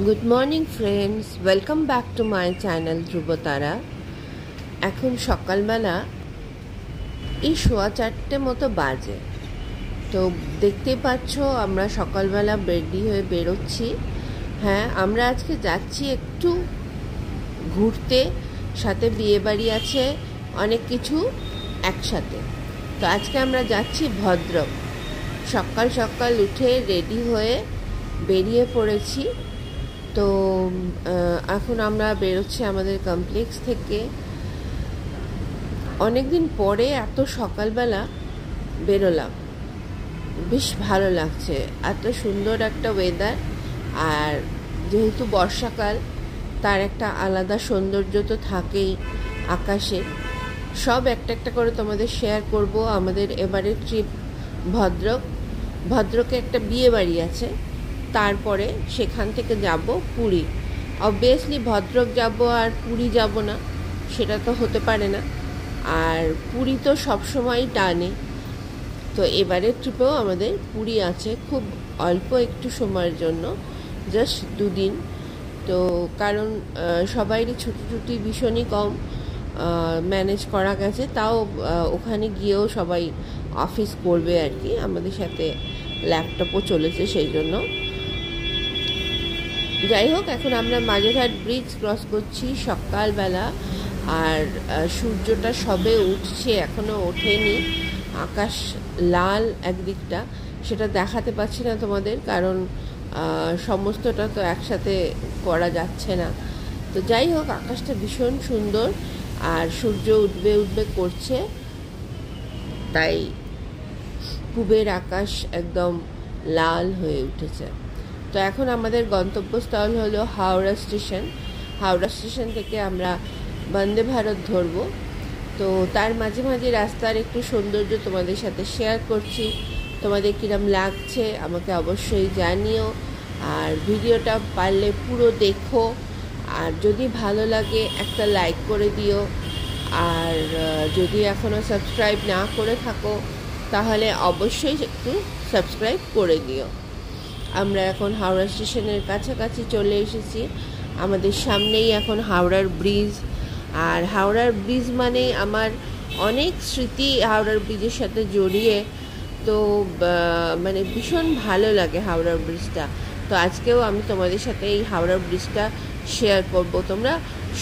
Good morning friends, welcome back to my channel Dhrubatara. এখন সকালবেলা এই 4:15 মতো বাজে। তো দেখতেই পাচ্ছ আমরা সকালবেলা রেডি হয়ে বেরোচ্ছি। হ্যাঁ, আমরা আজকে যাচ্ছি একটু ঘুরতে, সাথে বিয়েবাড়ি আছে, অনেক কিছু একসাথে। তো আজকে আমরা যাচ্ছি ভদ্রক। সকাল সকাল উঠে রেডি হয়ে বেরিয়ে পড়েছি। তো এখন আমরা বেরোচ্ছি আমাদের কমপ্লেক্স থেকে। অনেকদিন পরে এত সকালবেলা বেরোলাম, বেশ ভালো লাগছে। এত সুন্দর একটা ওয়েদার, আর যেহেতু বর্ষাকাল তার একটা আলাদা সৌন্দর্য তো থাকেই আকাশে। সব একটা একটা করে তোমাদের শেয়ার করব। আমাদের এবারের ট্রিপ ভদ্রকে একটা বিয়ে বাড়ি আছে, তারপরে সেখান থেকে যাব পুরী। অবভিয়াসলি ভদ্রক যাব আর পুরী যাব না, সেটা তো হতে পারে না। আর পুরী তো সবসময়ই টানে। তো এবারের ট্রিপেও আমাদের পুরী আছে, খুব অল্প একটু সময়ের জন্য, জাস্ট 2 দিন। তো কারণ সবাইরই ছুটি ভীষণই কম, ম্যানেজ করা গেছে। তাও ওখানে গিয়েও সবাই অফিস করবে আর কি, আমাদের সাথে ল্যাপটপও চলেছে সেই জন্য। যাই হোক, এখন আমরা মাঝেরহাট ব্রিজ ক্রস করছি সকালবেলা, আর সূর্যটা সবে উঠছে, এখনও ওঠেনি। আকাশ লাল একদিকটা, সেটা দেখাতে পারছি না তোমাদের, কারণ সমস্তটা তো একসাথে করা যাচ্ছে না। তো যাই হোক, আকাশটা ভীষণ সুন্দর, আর সূর্য উঠবে করছে, তাই পূবের আকাশ একদম লাল হয়ে উঠেছে। তো এখন আমাদের গন্তব্যস্থল হলো হাওড়া স্টেশন। হাওড়া স্টেশন থেকে আমরা বন্দে ভারত ধরব। তো তার মাঝে মাঝে রাস্তার একটু সৌন্দর্য তোমাদের সাথে শেয়ার করছি। তোমাদের কিরম লাগছে আমাকে অবশ্যই জানিও, আর ভিডিওটা পারলে পুরো দেখো, আর যদি ভালো লাগে একটা লাইক করে দিও। আর যদি এখনও সাবস্ক্রাইব না করে থাকো তাহলে অবশ্যই একটু সাবস্ক্রাইব করে দিও। আমরা এখন হাওড়া স্টেশনের কাছাকাছি চলে এসেছি। আমাদের সামনেই এখন হাওড়ার ব্রিজ, আর হাওড়ার ব্রিজ মানেই আমার অনেক স্মৃতি হাওড়ার ব্রিজের সাথে জড়িয়ে। তো মানে ভীষণ ভালো লাগে হাওড়ার ব্রিজটা। তো আজকেও আমি তোমাদের সাথে এই হাওড়ার ব্রিজটা শেয়ার করব। তোমরা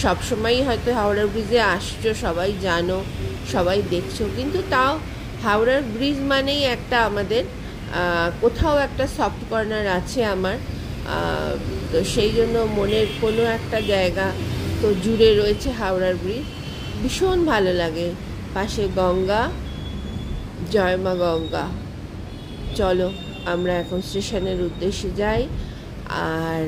সবসময়ই হয়তো হাওড়ার ব্রিজে আসছো, সবাই জানো, সবাই দেখছো, কিন্তু তাও হাওড়ার ব্রিজ মানেই একটা আমাদের কোথাও একটা সফট কর্নার আছে আমার। তো সেই জন্য মনের কোনো একটা জায়গা তো জুড়ে রয়েছে হাওড়ার ব্রিজ। ভীষণ ভালো লাগে। পাশে গঙ্গা, জয় মা গঙ্গা। চলো আমরা এখন স্টেশনের উদ্দেশ্যে যাই। আর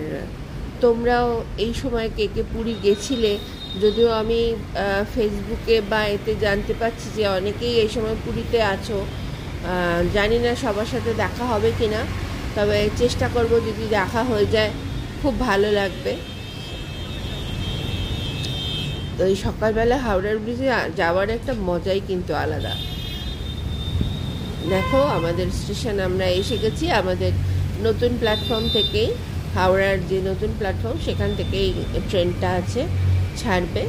তোমরাও এই সময় কে কে পুরী গেছিলে, যদিও আমি ফেসবুকে বা এতে জানতে পারছি যে অনেকেই এই সময় পুরীতে আছো। জানি না সবার সাথে দেখা হবে কি না, তবে চেষ্টা করব, যদি দেখা হয়ে যায় খুব ভালো লাগবে। তো এই সকালবেলা হাওড়ার ব্রিজে যাওয়ার একটা মজাই কিন্তু আলাদা। দেখো আমাদের স্টেশন আমরা এসে গেছি। আমাদের নতুন প্ল্যাটফর্ম থেকেই, হাওড়ার যে নতুন প্ল্যাটফর্ম সেখান থেকেই ট্রেনটা আছে, ছাড়বে।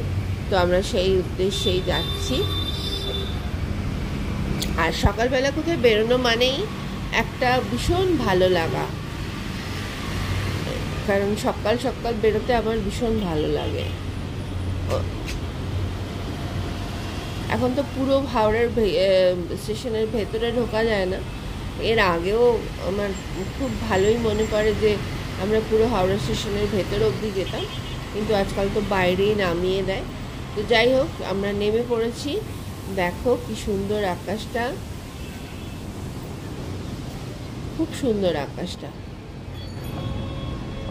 তো আমরা সেই উদ্দেশ্যেই যাচ্ছি। আর সকালবেলা কোথায় বেরোনো মানেই একটা ভীষণ ভালো লাগা, কারণ সকাল সকাল বেরোতে আমার ভীষণ ভালো লাগে। এখন তো পুরো হাওড়ার স্টেশনের ভেতরে ঢোকা যায় না। এর আগেও আমার খুব ভালোই মনে পড়ে যে আমরা পুরো হাওড়া স্টেশনের ভেতর অবধি যেতাম, কিন্তু আজকাল তো বাইরেই নামিয়ে দেয়। তো যাই হোক, আমরা নেমে পড়েছি। দেখো কি সুন্দর আকাশটা, খুব সুন্দর আকাশটা।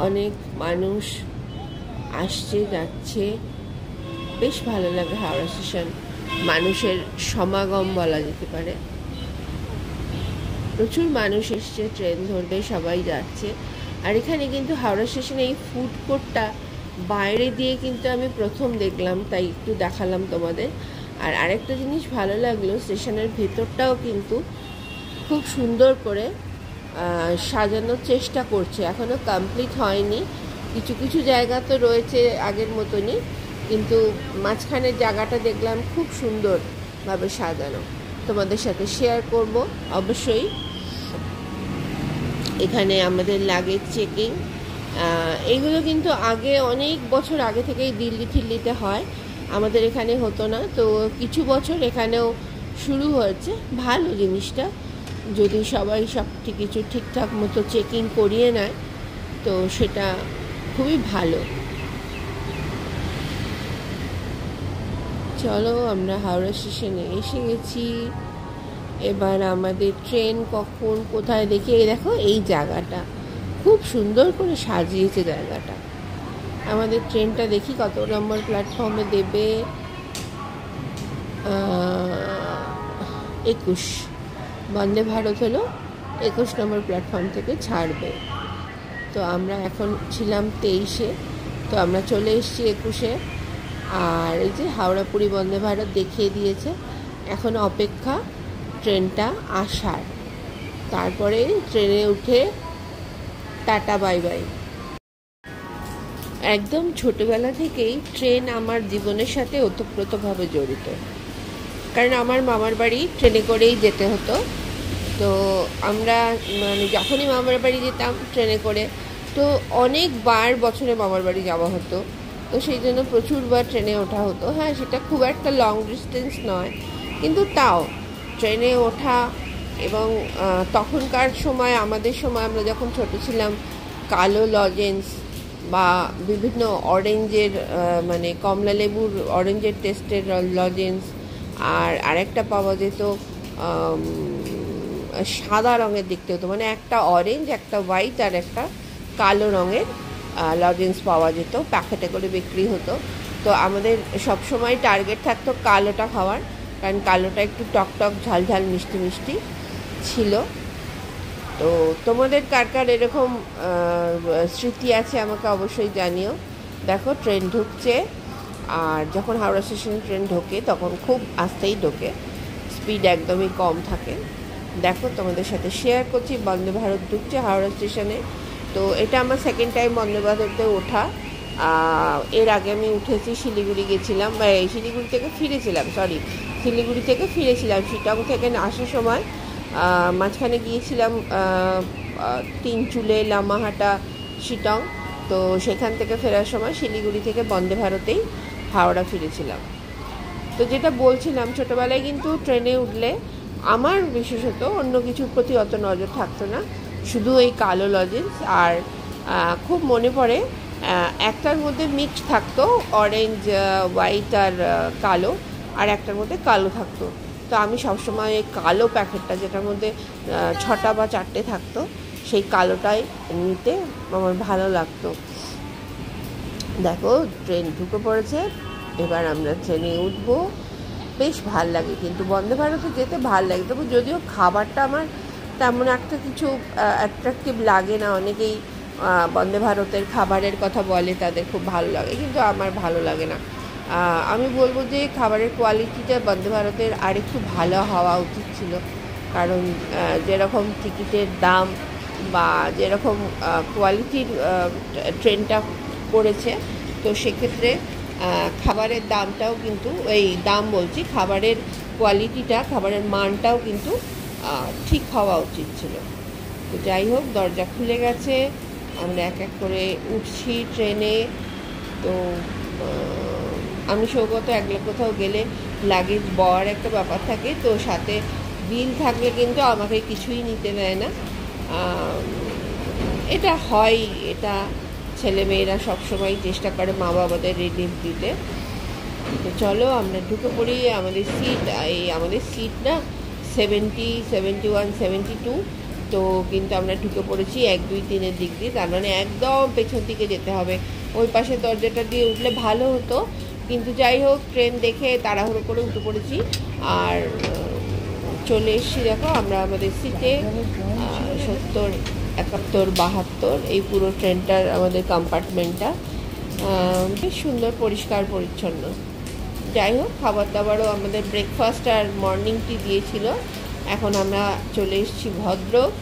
অনেক মানুষ আসছে যাচ্ছে, বেশ ভালো লাগে হাওড়া স্টেশন। মানুষের সমাগম বলা যেতে পারে, প্রচুর মানুষ এসছে, ট্রেন ধরবে, সবাই যাচ্ছে। আর এখানে কিন্তু হাওড়া স্টেশনে এই ফুড কোর্টটা বাইরে দিয়ে কিন্তু আমি প্রথম দেখলাম, তাই একটু দেখালাম তোমাদের। আর আরেকটা জিনিস ভালো লাগলো, স্টেশনের ভেতরটাও কিন্তু খুব সুন্দর করে সাজানোর চেষ্টা করছে, এখনও কমপ্লিট হয়নি, কিছু কিছু জায়গা তো রয়েছে আগের মতনই, কিন্তু মাঝখানের জায়গাটা দেখলাম খুব সুন্দরভাবে সাজানো। তোমাদের সাথে শেয়ার করব অবশ্যই। এখানে আমাদের লাগেজ চেকিং, এইগুলো কিন্তু আগে অনেক বছর আগে থেকেই দিল্লিতে হয়, আমাদের এখানে হতো না। তো কিছু বছর এখানেও শুরু হয়েছে, ভালো জিনিসটা। যদি সবাই সব কিছু ঠিকঠাক মতো চেকিং করিয়ে নেয় তো সেটা খুবই ভালো। চলো, আমরা হাওড়া স্টেশনে এসে গেছি। এবার আমাদের ট্রেন কখন কোথায় দেখি, এই দেখো এই জায়গাটা খুব সুন্দর করে সাজিয়েছে জায়গাটা। আমাদের ট্রেনটা দেখি কত নম্বর প্ল্যাটফর্মে দেবে। 21 বন্দে ভারত হলো 21 নম্বর প্ল্যাটফর্ম থেকে ছাড়বে। তো আমরা এখন ছিলাম 23-এ, তো আমরা চলে এসেছি 21-এ। আর এই যে হাওড়া পুরী বন্দে ভারত দেখিয়ে দিয়েছে, এখন অপেক্ষা ট্রেনটা আসার, তারপরে ট্রেনে উঠে টাটা বাই বাই। একদম ছোটবেলা থেকেই ট্রেন আমার জীবনের সাথে ওতপ্রোতভাবে জড়িত, কারণ আমার মামার বাড়ি ট্রেনে করেই যেতে হতো। তো আমরা মানে যখনই মামার বাড়ি যেতাম ট্রেনে করে, তো অনেকবার বছরে মামার বাড়ি যাওয়া হতো, তো সেই জন্য প্রচুরবার ট্রেনে ওঠা হতো। হ্যাঁ, সেটা খুব একটা লং ডিস্টেন্স নয়, কিন্তু তাও ট্রেনে ওঠা। এবং তখনকার সময়, আমাদের সময় আমরা যখন ছোট ছিলাম, কালো লজেন্স বা বিভিন্ন অরেঞ্জের মানে কমলা লেবুর অরেঞ্জের টেস্টের লজেন্স, আর আরেকটা পাওয়া যেত সাদা রঙের দেখতে হতো, মানে একটা অরেঞ্জ, একটা হোয়াইট আর একটা কালো রঙের লজেন্স পাওয়া যেত, প্যাকেটে করে বিক্রি হতো। তো আমাদের সবসময় টার্গেট থাকতো কালোটা খাওয়ার, কারণ কালোটা একটু টকটক ঝালঝাল মিষ্টি মিষ্টি ছিল। তো তোমাদের কার কার এরকম স্মৃতি আছে আমাকে অবশ্যই জানিও। দেখো ট্রেন ঢুকছে, আর যখন হাওড়া স্টেশনে ট্রেন ঢোকে তখন খুব আস্তেই ঢোকে, স্পিড একদমই কম থাকে। দেখো তোমাদের সাথে শেয়ার করছি, বন্দে ভারত ঢুকছে হাওড়া স্টেশনে। তো এটা আমার সেকেন্ড টাইম বন্দে ভারতে ওঠা। এর আগে আমি উঠেছি, শিলিগুড়ি গেছিলাম, শিলিগুড়ি থেকে ফিরেছিলাম, শিলিগুড়ি থেকে ফিরেছিলাম শিটং থেকে আসার সময়। মাঝখানে গিয়েছিলাম তিনচুলে, লামাহাটা, শিটং। তো সেখান থেকে ফেরার সময় শিলিগুড়ি থেকে বন্দে ভারতেই হাওড়া ফিরেছিলাম। তো যেটা বলছিলাম, ছোটোবেলায় কিন্তু ট্রেনে উঠলে আমার বিশেষত অন্য কিছুর প্রতি অত নজর থাকতো না, শুধু এই কালো লজেন্স। আর খুব মনে পড়ে একটার মধ্যে মিক্স থাকতো অরেঞ্জ, হোয়াইট আর কালো, আর একটার মধ্যে কালো থাকতো। তো আমি সবসময় এই কালো প্যাকেটটা, যেটার মধ্যে 6টা বা 4টে থাকতো, সেই কালোটাই নিতে আমার ভালো লাগতো। দেখো ট্রেন ঢুকে পড়েছে, এবার আমরা ট্রেনে উঠবো। বেশ ভাল লাগে, কিন্তু বন্দে ভারতে যেতে ভাল লাগে। তবে যদিও খাবারটা আমার তেমন একটা কিছু অ্যাট্রাকটিভ লাগে না, অনেকেই বন্দে ভারতের খাবারের কথা বলে, তাদের খুব ভালো লাগে, কিন্তু আমার ভালো লাগে না। আমি বলবো যে খাবারের কোয়ালিটিটা বন্দে ভারতের আরেকটু ভালো হওয়া উচিত ছিল, কারণ যেরকম টিকিটের দাম বা যেরকম কোয়ালিটির ট্রেনটা করেছে, তো সেক্ষেত্রে খাবারের দামটাও কিন্তু, এই দাম বলছি, খাবারের কোয়ালিটিটা, খাবারের মানটাও কিন্তু ঠিক হওয়া উচিত ছিল। তো যাই হোক, দরজা খুলে গেছে, আমরা এক এক করে উঠছি ট্রেনে। তো আমি সৌগত একলা কোথাও গেলে লাগেজ বওয়ার একটা ব্যাপার থাকে, তো সাথে বিল থাকলে কিন্তু আমাকে কিছুই নিতে দেয় না। এটা হয়, এটা ছেলেমেয়েরা সবসময় চেষ্টা করে মা বাবাদের রিলিফ দিতে। তো চলো আমরা ঢুকে পড়ি। আমাদের সিট না 70, 71, 72। তো কিন্তু আমরা ঢুকে পড়েছি 1, 2, 3-এর দিক দিয়ে, তার মানে একদম পেছন দিকে যেতে হবে। ওই পাশে দরজাটা দিয়ে উঠলে ভালো হতো, কিন্তু যাই হোক, ট্রেন দেখে তাড়াহুড়ো করে উঠে পড়েছি আর চলে এসেছি। দেখো আমরা আমাদের সিটে 70, 71, 72 এই পুরো ট্রেনটার আমাদের কম্পার্টমেন্টটা বেশ সুন্দর, পরিষ্কার পরিচ্ছন্ন। যাই হোক, খাবার দাবারও আমাদের ব্রেকফাস্ট আর মর্নিং টি দিয়েছিল। এখন আমরা চলে এসেছি ভদ্রক,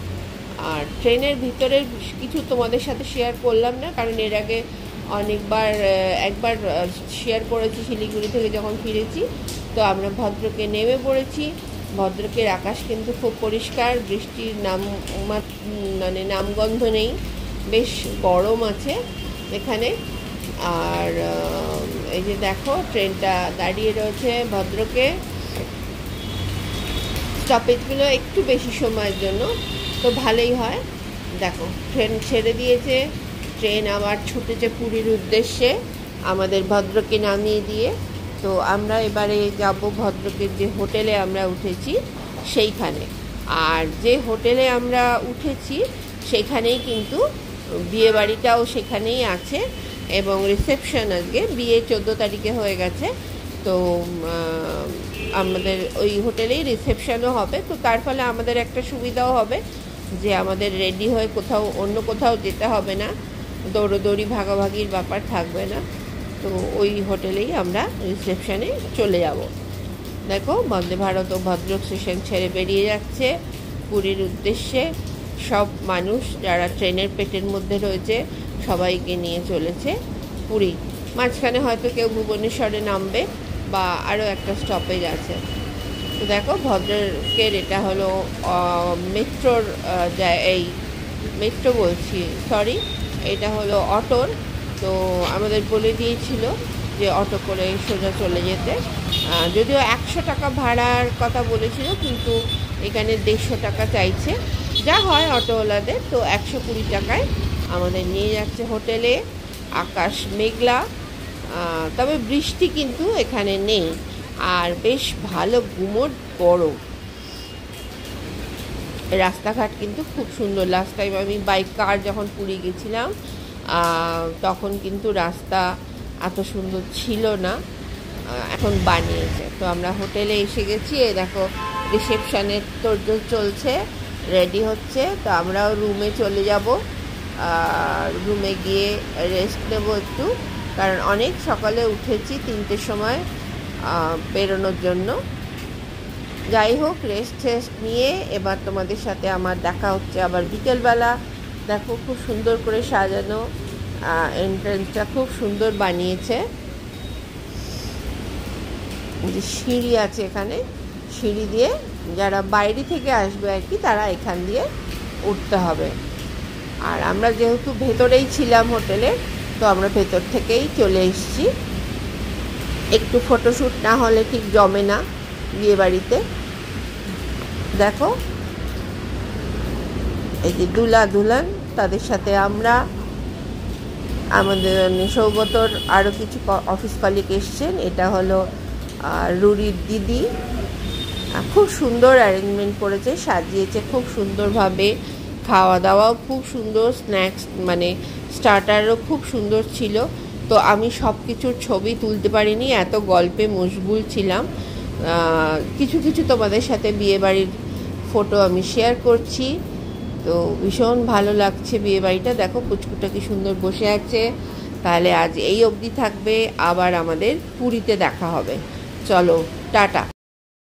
আর ট্রেনের ভিতরের কিছু তোমাদের সাথে শেয়ার করলাম না, কারণ এর আগে একবার শেয়ার করেছি শিলিগুড়ি থেকে যখন ফিরেছি। তো আমরা ভদ্রকে নেমে পড়েছি। ভদ্রকের আকাশ কিন্তু খুব পরিষ্কার, বৃষ্টির নামগন্ধ নেই, বেশ গরম আছে এখানে। আর এই যে দেখো ট্রেনটা দাঁড়িয়ে রয়েছে ভদ্রকে। স্টপেজগুলো একটু বেশি সময়ের জন্য, তো ভালোই হয়। দেখো ট্রেন ছেড়ে দিয়েছে, ট্রেন আবার ছুটেছে পুরীর উদ্দেশ্যে আমাদের ভদ্রকে নামিয়ে দিয়ে। তো আমরা এবারে যাব ভদ্রকের যে হোটেলে আমরা উঠেছি সেইখানে। আর যে হোটেলে আমরা উঠেছি সেখানেই কিন্তু বিয়েবাড়িটাও সেখানেই আছে, এবং রিসেপশন আজকে, বিয়ে 14 তারিখে হয়ে গেছে। তো আমাদের ওই হোটেলেই রিসেপশনও হবে। তো তার ফলে আমাদের একটা সুবিধাও হবে যে আমাদের রেডি হয়ে অন্য কোথাও যেতে হবে না, দৌড়োদৌড়ি ভাগাভাগির ব্যাপার থাকবে না। তো ওই হোটেলেই আমরা রিসেপশনে চলে যাব। দেখো বন্দে ভারত ও ভদ্রক স্টেশন ছেড়ে বেরিয়ে যাচ্ছে পুরীর উদ্দেশ্যে। সব মানুষ যারা ট্রেনের পেটের মধ্যে রয়েছে সবাইকে নিয়ে চলেছে পুরী। মাঝখানে হয়তো কেউ ভুবনেশ্বরে নামবে বা আরও একটা স্টপেজ আছে। তো দেখো ভদ্রকের এটা হলো মেট্রোর এই মেট্রো বলছি, সরি, এটা হলো অটোর। তো আমাদের বলে দিয়েছিল যে অটো করে সোজা চলে যেতে। যদিও 100 টাকা ভাড়ার কথা বলেছিল, কিন্তু এখানে 150 টাকা চাইছে, যা হয় অটোওয়ালাদের। তো 120 টাকায় আমাদের নিয়ে যাচ্ছে হোটেলে। আকাশ মেঘলা, তবে বৃষ্টি কিন্তু এখানে নেই, আর বেশ ভালো গুমোট গরম। রাস্তাঘাট কিন্তু খুব সুন্দর। লাস্ট টাইম আমি কার যখন পুরী গেছিলাম তখন কিন্তু রাস্তা এত সুন্দর ছিল না, এখন বানিয়েছে। তো আমরা হোটেলে এসে গেছি। দেখো রিসেপশনের তোড়জোড় চলছে, রেডি হচ্ছে। তো আমরাও রুমে চলে যাব। রুমে গিয়ে রেস্ট নেব একটু, কারণ অনেক সকালে উঠেছি, 3টের সময় বেরোনোর জন্য। যাই হোক, রেস্ট নিয়ে এবার তোমাদের সাথে আমার দেখা হচ্ছে আবার বিকেলবেলা। দেখো খুব সুন্দর করে সাজানো, এন্ট্রান্সটা খুব সুন্দর বানিয়েছে। যে সিঁড়ি আছে এখানে, সিঁড়ি দিয়ে যারা বাইরে থেকে আসবে আর কি, তারা এখান দিয়ে উঠতে হবে। আর আমরা যেহেতু ভেতরেই ছিলাম হোটেলে, তো আমরা ভেতর থেকেই চলে এসেছি। একটু ফটোশ্যুট না হলে ঠিক জমে না বিয়ে বাড়িতে। দেখো এই যে দুলা দুলান, তাদের সাথে আমরা, আমাদের সৌগতর আরও কিছু অফিস কলিগ এসছেন। এটা হলো রুরির দিদি। খুব সুন্দর অ্যারেঞ্জমেন্ট করেছে, সাজিয়েছে খুব সুন্দরভাবে। খাওয়া দাওয়াও খুব সুন্দর, স্ন্যাক্স মানে স্টার্টারও খুব সুন্দর ছিল। তো আমি সব কিছুর ছবি তুলতে পারিনি, এত গল্পে মশগুল ছিলাম। কিছু কিছু তোমাদের সাথে বিয়েবাড়ির ফটো আমি শেয়ার করছি। তো ভীষণ ভালো লাগছে বিয়েবাড়িটা। দেখো পুচকুটা কি সুন্দর বসে আছে। তাহলে আজ এই অবধি থাকবে, আবার আমাদের পুরীতে দেখা হবে। চলো টাটা।